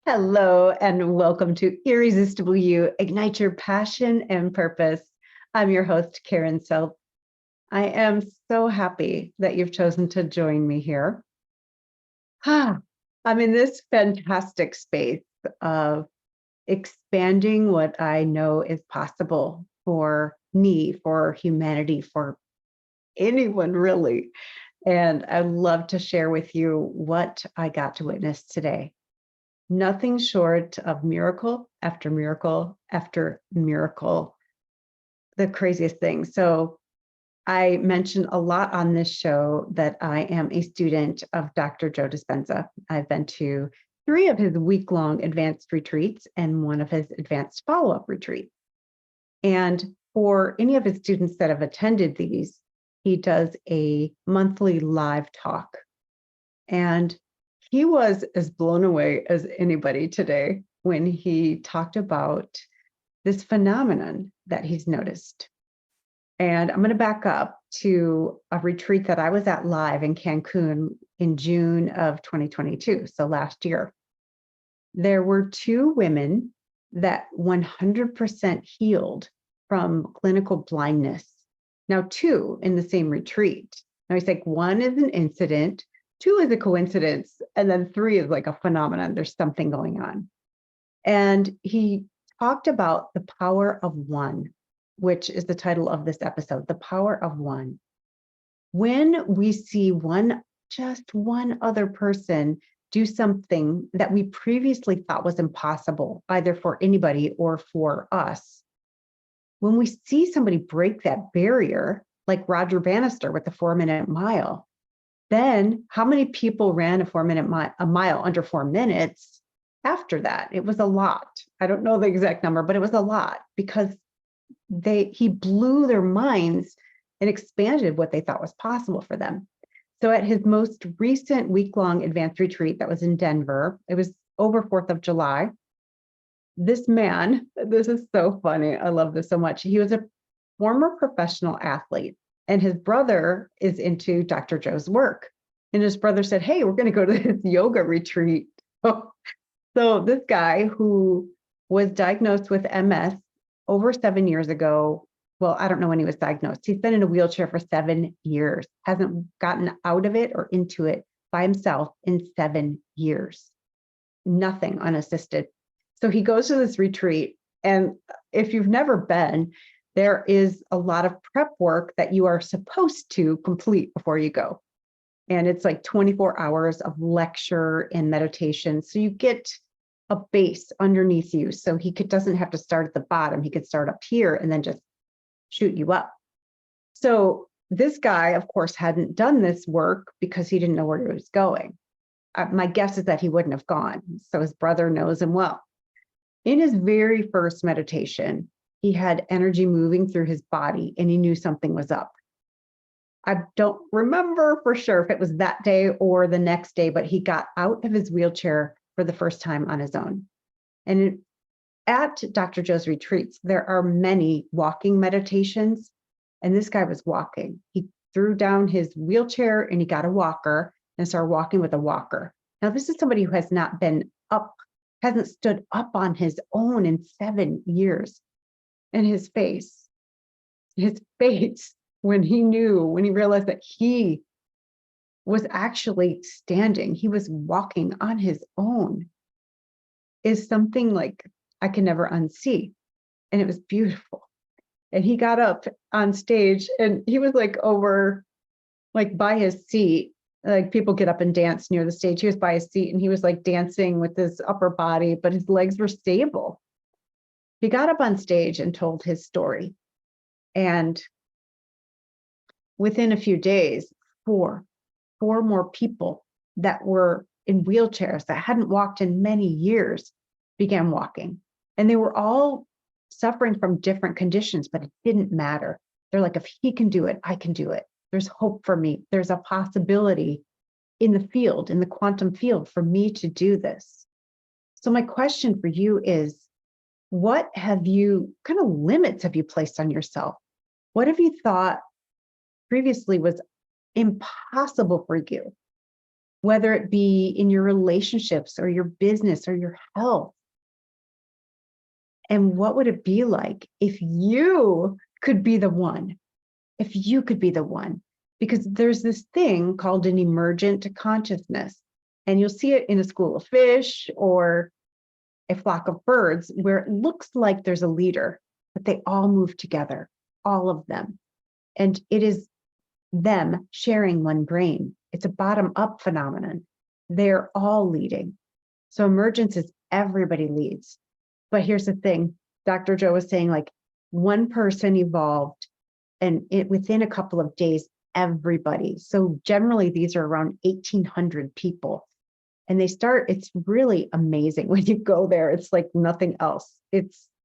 Hello, and welcome to Irresistible You, Ignite Your Passion and Purpose. I'm your host, Karen Seltz. I am so happy that you've chosen to join me here. I'm in this fantastic space of expanding what I know is possible for me, for humanity, for anyone really. And I'd love to share with you what I got to witness today. Nothing short of miracle after miracle after miracle, the craziest thing. So I mentioned a lot on this show that I am a student of Dr. Joe Dispenza. I've been to 3 of his week-long advanced retreats and 1 of his advanced follow-up retreats. And for any of his students that have attended these, he does a monthly live talk. And he was as blown away as anybody today when he talked about this phenomenon that he's noticed. And I'm going to back up to a retreat that I was at live in Cancun in June of 2022, so last year. There were 2 women that 100% healed from clinical blindness. Now, 2 in the same retreat. Now, he's like, 1 is an incident, 2 is a coincidence, and then 3 is like a phenomenon. There's something going on. And he talked about the power of one, which is the title of this episode, the power of one. When we see just one other person do something that we previously thought was impossible, either for anybody or for us, when we see somebody break that barrier, like Roger Bannister with the 4-minute mile, then how many people ran a 4-minute mile under 4 minutes after that? It was a lot. I don't know the exact number, but it was a lot because he blew their minds and expanded what they thought was possible for them. So at his most recent week-long advanced retreat that was in Denver, it was over 4th of July. This man, this is so funny. I love this so much. He was a former professional athlete. And his brother is into Dr. Joe's work. And his brother said, hey, we're going to go to this yoga retreat. So this guy who was diagnosed with MS over 7 years ago, well, I don't know when he was diagnosed. He's been in a wheelchair for 7 years, hasn't gotten out of it or into it by himself in 7 years. Nothing unassisted. So he goes to this retreat. And if you've never been, there is a lot of prep work that you are supposed to complete before you go. And it's like 24 hours of lecture and meditation. So you get a base underneath you. So he doesn't have to start at the bottom. He could start up here and then just shoot you up. So this guy, of course, hadn't done this work because he didn't know where he was going. My guess is that he wouldn't have gone. So his brother knows him well. In his very first meditation, he had energy moving through his body and he knew something was up. I don't remember for sure if it was that day or the next day, but he got out of his wheelchair for the first time on his own. And at Dr. Joe's retreats, there are many walking meditations, and this guy was walking. He threw down his wheelchair and he got a walker and started walking with a walker. Now, this is somebody who has not been up, hasn't stood up on his own in 7 years. And his face, when he realized that he was actually standing, he was walking on his own, is something like I can never unsee. And it was beautiful. And he got up on stage and he was like over, like by his seat, like people get up and dance near the stage. He was by his seat and he was like dancing with his upper body, but his legs were stable. He got up on stage and told his story. And within a few days, four more people that were in wheelchairs that hadn't walked in many years began walking. And they were all suffering from different conditions, but it didn't matter. They're like, if he can do it, I can do it. There's hope for me. There's a possibility in the field, in the quantum field, for me to do this. So my question for you is, what kind of limits have you placed on yourself? What have you thought previously was impossible for you? whether it be in your relationships or your business or your health. And what would it be like if you could be the one? If you could be the one? Because there's this thing called an emergent consciousness. And you'll see it in a school of fish or a flock of birds where it looks like there's a leader, but they all move together, all of them. And it is them sharing one brain. It's a bottom-up phenomenon. They're all leading. So emergence is everybody leads. But here's the thing, Dr. Joe was saying, like, one person evolved and within a couple of days, everybody. So generally these are around 1,800 people. And it's really amazing when you go there. It's like nothing else.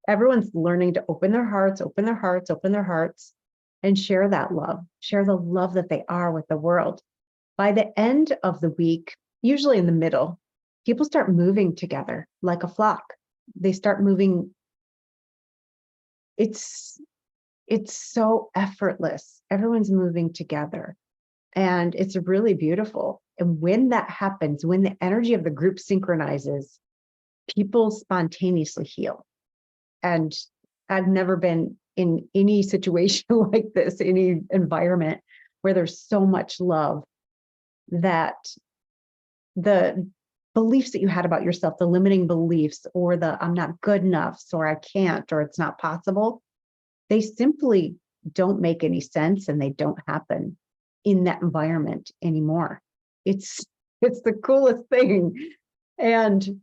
Everyone's learning to open their hearts, and share that love, share the love that they are with the world. By the end of the week, usually in the middle, people start moving together like a flock. They start moving. It's so effortless. Everyone's moving together. And it's really beautiful. And when that happens, when the energy of the group synchronizes, people spontaneously heal. And I've never been in any situation like this, any environment where there's so much love, that the beliefs that you had about yourself, the limiting beliefs, or the I'm not good enough, or I can't, or it's not possible, they simply don't make any sense and they don't happen in that environment anymore. It's the coolest thing. And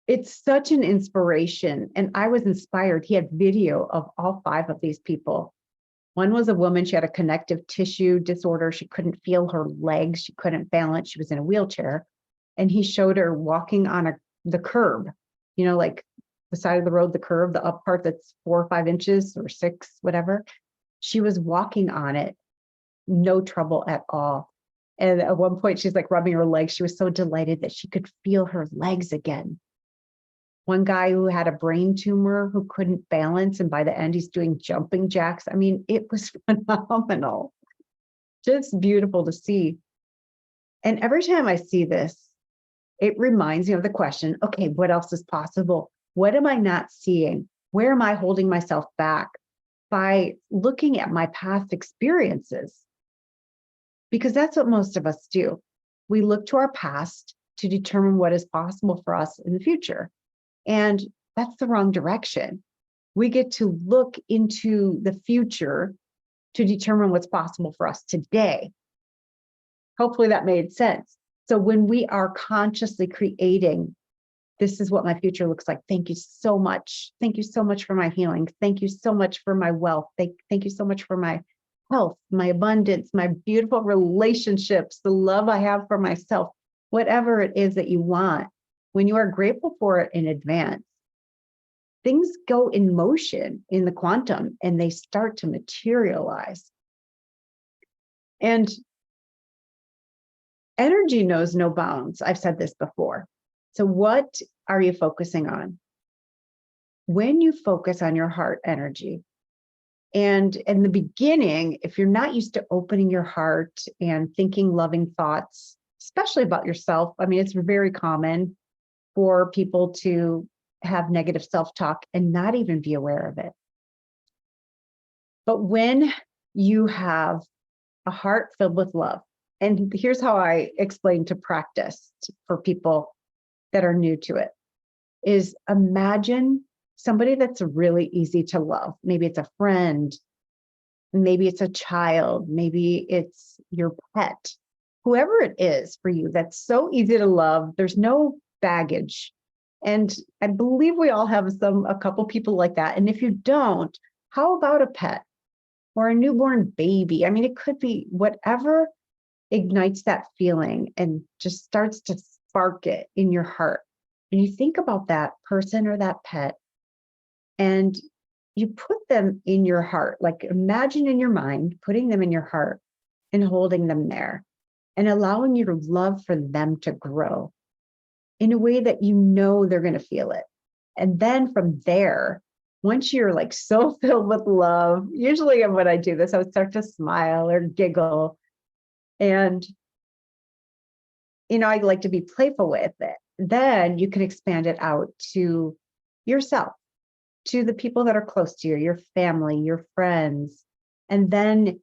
it's such an inspiration. And I was inspired. He had video of all 5 of these people. One was a woman. She had a connective tissue disorder. She couldn't feel her legs. She couldn't balance. She was in a wheelchair. And he showed her walking on the curb, like the side of the road, the curve, the up part that's 4 or 5 inches or 6, whatever. She was walking on it, no trouble at all. And at one point, she's like rubbing her legs. She was so delighted that she could feel her legs again. One guy who had a brain tumor who couldn't balance, and by the end, he's doing jumping jacks. I mean, it was phenomenal. Just beautiful to see. And every time I see this, it reminds me of the question, okay, what else is possible? What am I not seeing? Where am I holding myself back? By looking at my past experiences. Because that's what most of us do. We look to our past to determine what is possible for us in the future. And that's the wrong direction. We get to look into the future to determine what's possible for us today. Hopefully that made sense. So when we are consciously creating, this is what my future looks like. Thank you so much. Thank you so much for my healing. Thank you so much for my wealth. Thank you so much for my health, my abundance, my beautiful relationships, the love I have for myself, whatever it is that you want. When you are grateful for it in advance, things go in motion in the quantum and they start to materialize. And energy knows no bounds. I've said this before. So what are you focusing on? When you focus on your heart energy, and in the beginning, if you're not used to opening your heart and thinking loving thoughts, especially about yourself, I mean, it's very common for people to have negative self-talk and not even be aware of it. But when you have a heart filled with love, and here's how I explain to practice for people that are new to it, is imagine somebody that's really easy to love. Maybe it's a friend, maybe it's a child, maybe it's your pet, whoever it is for you that's so easy to love. There's no baggage. And I believe we all have a couple people like that. And if you don't, how about a pet or a newborn baby? I mean, it could be whatever ignites that feeling and just starts to spark it in your heart. And you think about that person or that pet, and you put them in your heart, like imagine in your mind, putting them in your heart and holding them there and allowing your love for them to grow in a way that you know they're going to feel it. And then from there, once you're like so filled with love, usually when I do this, I would start to smile or giggle. And I like to be playful with it. Then you can expand it out to yourself, to the people that are close to you, your family, your friends. And then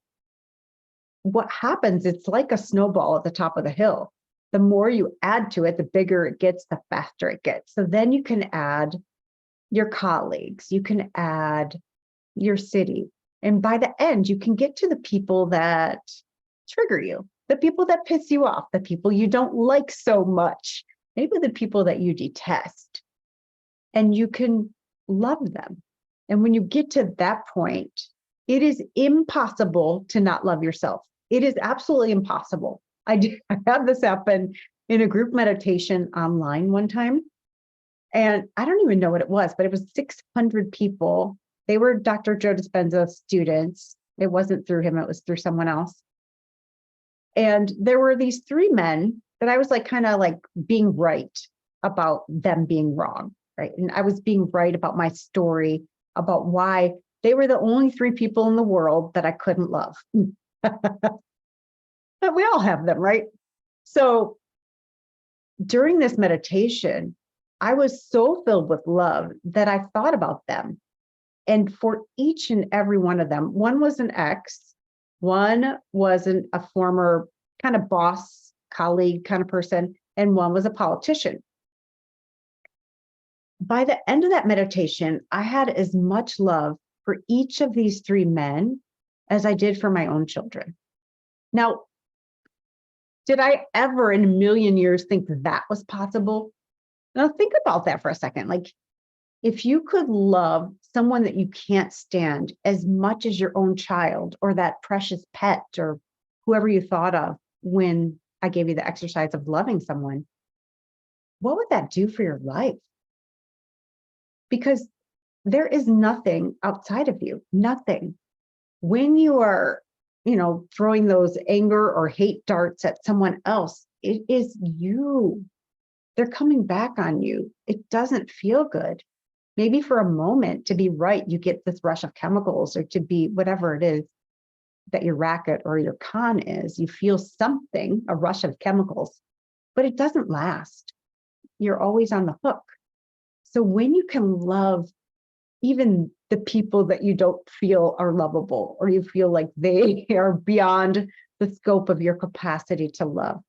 what happens, it's like a snowball at the top of the hill. The more you add to it, the bigger it gets, the faster it gets. So then you can add your colleagues, you can add your city. And by the end, you can get to the people that trigger you, the people that piss you off, the people you don't like so much, maybe the people that you detest. And you can love them. And when you get to that point, it is impossible to not love yourself. It is absolutely impossible. I had this happen in a group meditation online one time. And I don't even know what it was, but it was 600 people. They were Dr. Joe Dispenza students. It wasn't through him, it was through someone else. And there were these three men that I was like kind of like being right about them being wrong, right? And I was being right about my story, about why they were the only three people in the world that I couldn't love. But we all have them, right? So during this meditation, I was so filled with love that I thought about them. And for each and every one of them, one was an ex, one was a former kind of boss, colleague kind of person, and one was a politician. By the end of that meditation, I had as much love for each of these three men as I did for my own children. Now, did I ever in a million years think that was possible? Now, think about that for a second. Like, if you could love someone that you can't stand as much as your own child or that precious pet or whoever you thought of when I gave you the exercise of loving someone, what would that do for your life? Because there is nothing outside of you, nothing. When you are, throwing those anger or hate darts at someone else, it is you. They're coming back on you. It doesn't feel good. Maybe for a moment, to be right, you get this rush of chemicals, or to be whatever it is that your racket or your con is, you feel something, a rush of chemicals, but it doesn't last. You're always on the hook. So when you can love even the people that you don't feel are lovable, or you feel like they are beyond the scope of your capacity to love,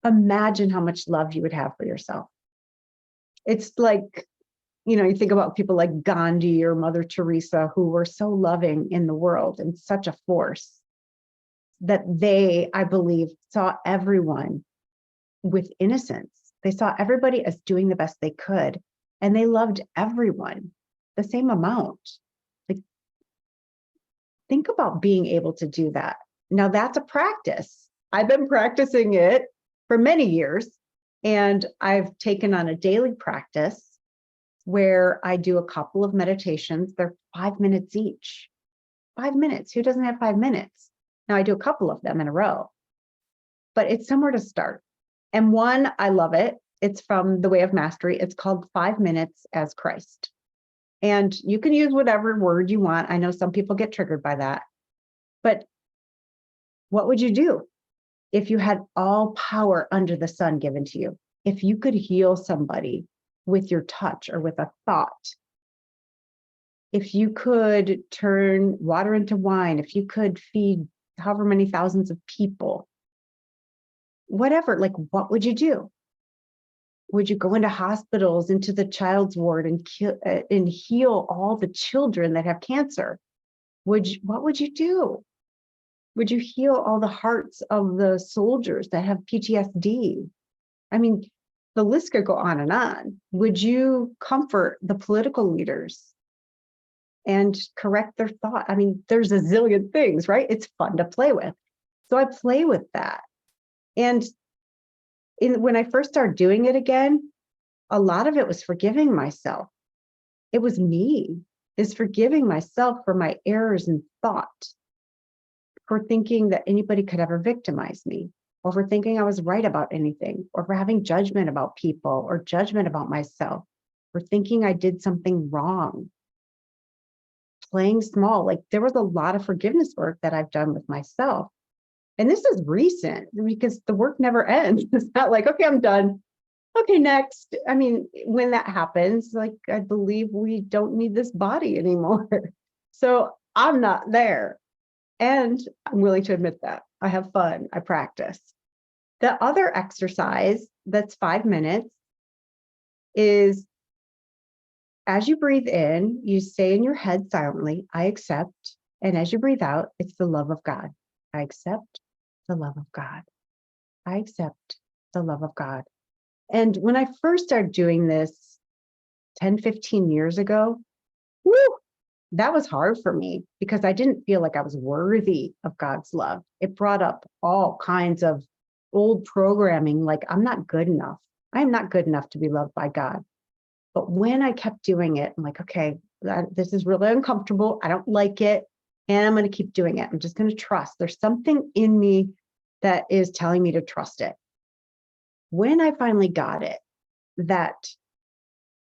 imagine how much love you would have for yourself. It's like, you think about people like Gandhi or Mother Teresa, who were so loving in the world and such a force that they, I believe, saw everyone with innocence. They saw everybody as doing the best they could, and they loved everyone the same amount. Like, think about being able to do that. Now, that's a practice. I've been practicing it for many years, and I've taken on a daily practice where I do a couple of meditations. They're 5 minutes each. 5 minutes. Who doesn't have 5 minutes? Now, I do a couple of them in a row, but it's somewhere to start. And one, I love it. It's from The Way of Mastery. It's called 5 Minutes as Christ. And you can use whatever word you want. I know some people get triggered by that. But what would you do if you had all power under the sun given to you? If you could heal somebody with your touch or with a thought, if you could turn water into wine, if you could feed however many thousands of people, whatever, like, what would you do? Would you go into hospitals, into the child's ward, and heal all the children that have cancer? What would you do? Would you heal all the hearts of the soldiers that have PTSD? I mean, the list could go on and on. Would you comfort the political leaders and correct their thought? I mean, there's a zillion things, right? It's fun to play with. So I play with that. And when I first started doing it again, a lot of it was forgiving myself. It was me, is forgiving myself for my errors in thought, for thinking that anybody could ever victimize me, or for thinking I was right about anything, or for having judgment about people, or judgment about myself, or thinking I did something wrong. Playing small, like, there was a lot of forgiveness work that I've done with myself. And this is recent because the work never ends. It's not like, okay, I'm done. Okay, next. I mean, when that happens, like, I believe we don't need this body anymore. So I'm not there. And I'm willing to admit that. I have fun. I practice. The other exercise that's 5 minutes is, as you breathe in, you say in your head silently, I accept. And as you breathe out, it's the love of God. I accept the love of God. I accept the love of God. And when I first started doing this 10, 15 years ago, whew, that was hard for me because I didn't feel like I was worthy of God's love. It brought up all kinds of old programming, like I'm not good enough. I am not good enough to be loved by God. But when I kept doing it, I'm like, okay, this is really uncomfortable. I don't like it. And I'm going to keep doing it. I'm just going to trust. There's something in me that is telling me to trust it. When I finally got it, that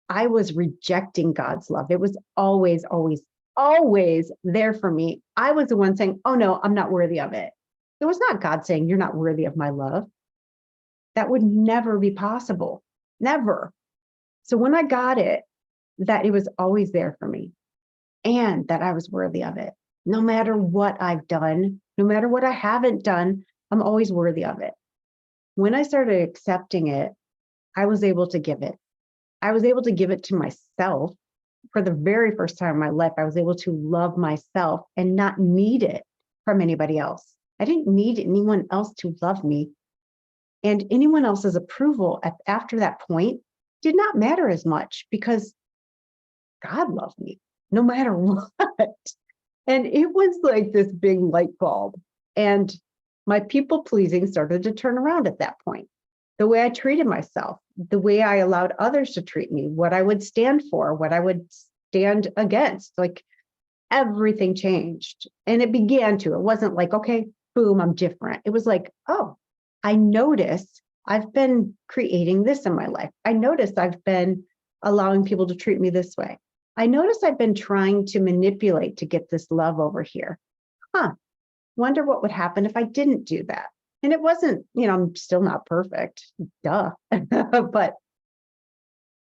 I was rejecting God's love. It was always, always, always there for me. I was the one saying, oh no, I'm not worthy of it. It was not God saying, you're not worthy of my love. That would never be possible. Never. So when I got it, that it was always there for me and that I was worthy of it. No matter what I've done, no matter what I haven't done, I'm always worthy of it. When I started accepting it, I was able to give it. I was able to give it to myself. For the very first time in my life, I was able to love myself and not need it from anybody else. I didn't need anyone else to love me. And anyone else's approval after that point did not matter as much because God loved me no matter what. And it was like this big light bulb. And my people pleasing started to turn around at that point. The way I treated myself, the way I allowed others to treat me, what I would stand for, what I would stand against, like everything changed. And it began to, it wasn't like, okay, boom, I'm different. It was like, oh, I noticed I've been creating this in my life. I noticed I've been allowing people to treat me this way. I noticed I've been trying to manipulate to get this love over here. Wonder what would happen if I didn't do that. And it wasn't, I'm still not perfect, duh. but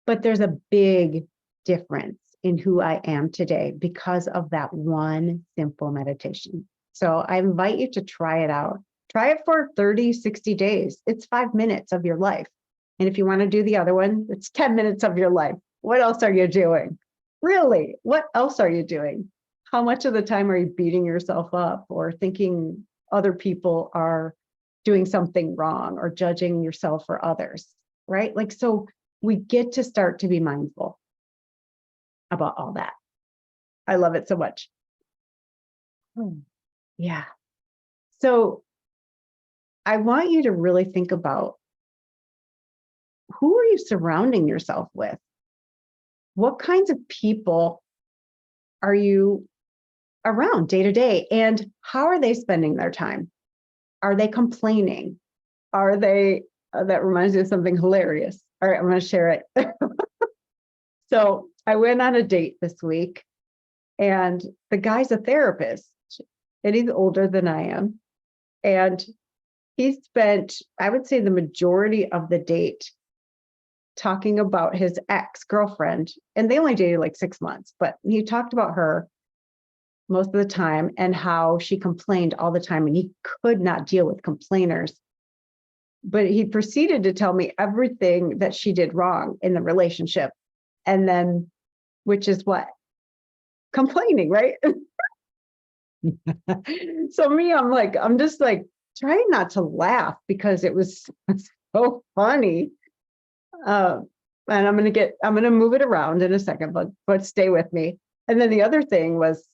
there's a big difference in who I am today because of that one simple meditation. So I invite you to try it out. Try it for 30, 60 days. It's 5 minutes of your life. And if you want to do the other one, it's 10 minutes of your life. What else are you doing? Really, what else are you doing? How much of the time are you beating yourself up or thinking other people are doing something wrong or judging yourself or others, right? Like, so we get to start to be mindful about all that. I love it so much. Yeah. So I want you to really think about, who are you surrounding yourself with? What kinds of people are you around day to day? And how are they spending their time? Are they complaining? Are they, that reminds me of something hilarious. All right, I'm going to share it. So I went on a date this week, and the guy's a therapist, and he's older than I am. And he spent, I would say, the majority of the date talking about his ex-girlfriend. And they only dated like 6 months, but he talked about her most of the time and how she complained all the time, and he could not deal with complainers. But he proceeded to tell me everything that she did wrong in the relationship. And then, which is what? Complaining, right? So me, I'm just like trying not to laugh because it was so funny. And I'm going to move it around in a second, but stay with me. And then the other thing was,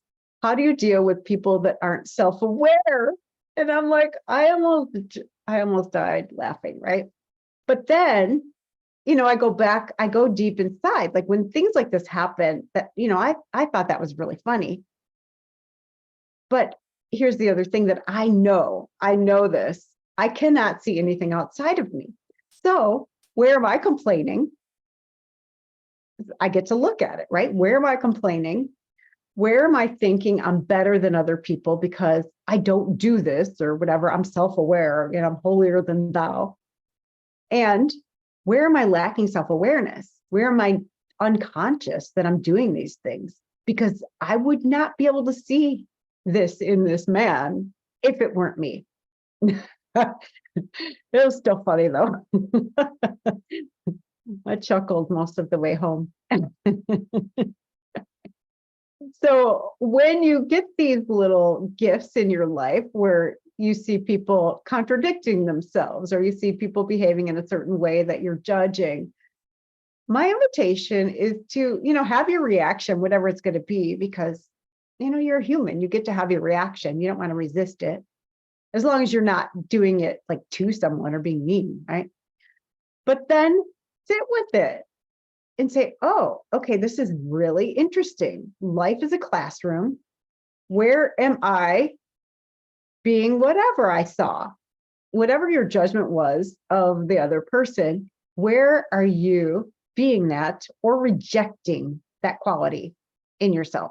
how do you deal with people that aren't self-aware? And I'm like, I almost died laughing, right? But then, I go deep inside. Like when things like this happen, that, I thought that was really funny. But here's the other thing that I know this, I cannot see anything outside of me. So where am I complaining? I get to look at it, right? Where am I complaining? Where am I thinking I'm better than other people because I don't do this or whatever? I'm self-aware and I'm holier than thou. And where am I lacking self-awareness? Where am I unconscious that I'm doing these things? Because I would not be able to see this in this man if it weren't me. It was still funny though. I chuckled most of the way home. So when you get these little gifts in your life where you see people contradicting themselves or you see people behaving in a certain way that you're judging, my invitation is to, have your reaction, whatever it's going to be, because, you're a human. You get to have your reaction. You don't want to resist it, as long as you're not doing it like to someone or being mean, right? But then sit with it and say, oh, okay, this is really interesting. Life is a classroom. Where am I being whatever I saw? Whatever your judgment was of the other person, where are you being that or rejecting that quality in yourself?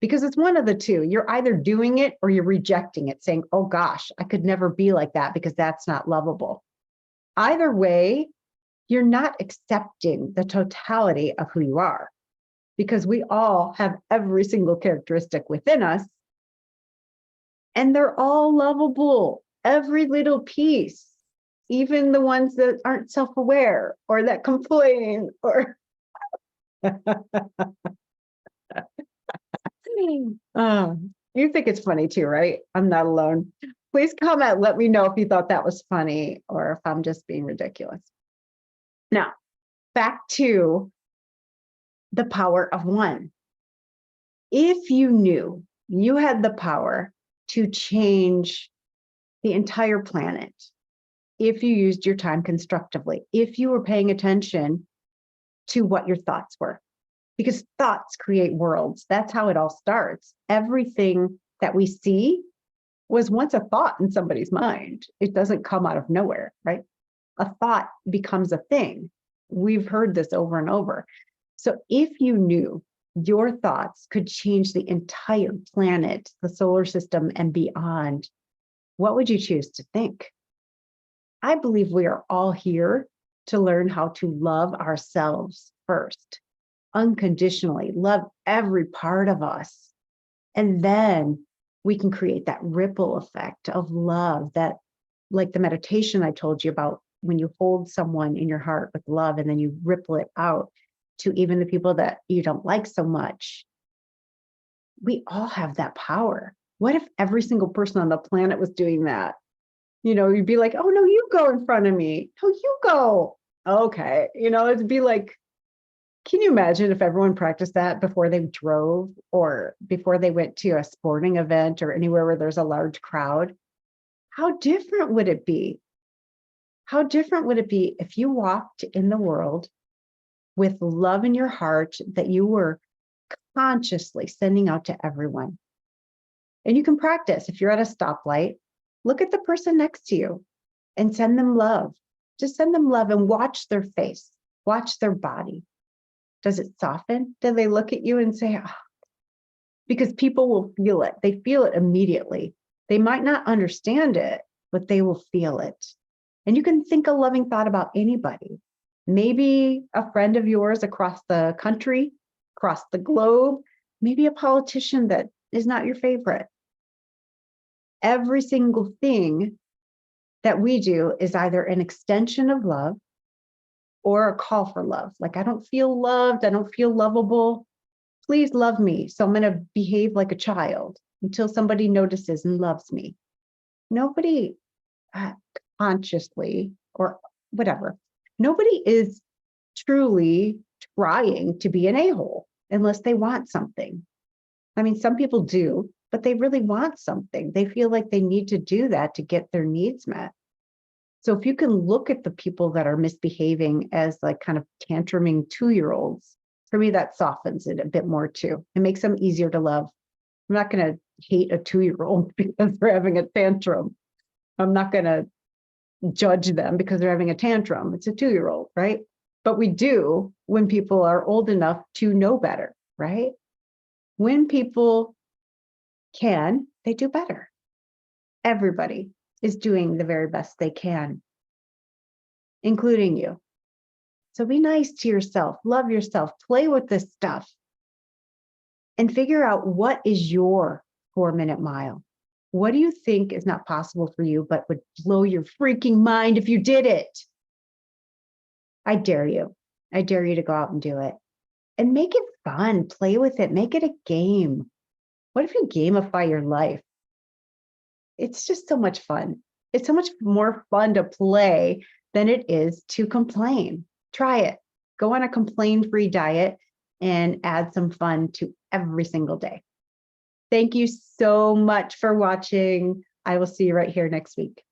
Because it's one of the two. You're either doing it or you're rejecting it, saying, oh gosh, I could never be like that because that's not lovable. Either way, you're not accepting the totality of who you are, because we all have every single characteristic within us, and they're all lovable, every little piece, even the ones that aren't self-aware or that complain or you think it's funny too, right? I'm not alone. Please comment, let me know if you thought that was funny or if I'm just being ridiculous. Now, back to the power of one. If you knew you had the power to change the entire planet, if you used your time constructively, if you were paying attention to what your thoughts were, because thoughts create worlds. That's how it all starts. Everything that we see was once a thought in somebody's mind. It doesn't come out of nowhere, right? A thought becomes a thing. We've heard this over and over. So if you knew your thoughts could change the entire planet, the solar system, and beyond, what would you choose to think? I believe we are all here to learn how to love ourselves first, unconditionally, love every part of us. And then we can create that ripple effect of love, that, like the meditation I told you about, when you hold someone in your heart with love and then you ripple it out to even the people that you don't like so much. We all have that power. What if every single person on the planet was doing that? You'd be like, oh, no, you go in front of me. No, you go. Okay. It'd be like, can you imagine if everyone practiced that before they drove or before they went to a sporting event or anywhere where there's a large crowd? How different would it be? How different would it be if you walked in the world with love in your heart that you were consciously sending out to everyone? And you can practice. If you're at a stoplight, look at the person next to you and send them love. Just send them love and watch their face, watch their body. Does it soften? Do they look at you and say, oh? Because people will feel it. They feel it immediately. They might not understand it, but they will feel it. And you can think a loving thought about anybody. Maybe a friend of yours across the country, across the globe, maybe a politician that is not your favorite. Every single thing that we do is either an extension of love or a call for love. Like, I don't feel loved. I don't feel lovable. Please love me. So I'm going to behave like a child until somebody notices and loves me. Nobody consciously or whatever, nobody is truly trying to be an a-hole unless they want something. I mean, some people do, but they really want something. They feel like they need to do that to get their needs met. So if you can look at the people that are misbehaving as like kind of tantruming 2-year-olds, for me, that softens it a bit more too. It makes them easier to love. I'm not going to hate a 2-year-old because they're having a tantrum. I'm not going to judge them because they're having a tantrum. It's a 2-year-old, right? But we do when people are old enough to know better, right? When people can, they do better. Everybody is doing the very best they can, including you. So be nice to yourself, love yourself, play with this stuff, and figure out what is your 4-minute mile. What do you think is not possible for you, but would blow your freaking mind if you did it? I dare you. I dare you to go out and do it. And make it fun. Play with it. Make it a game. What if you gamify your life? It's just so much fun. It's so much more fun to play than it is to complain. Try it. Go on a complain-free diet and add some fun to every single day. Thank you so much for watching. I will see you right here next week.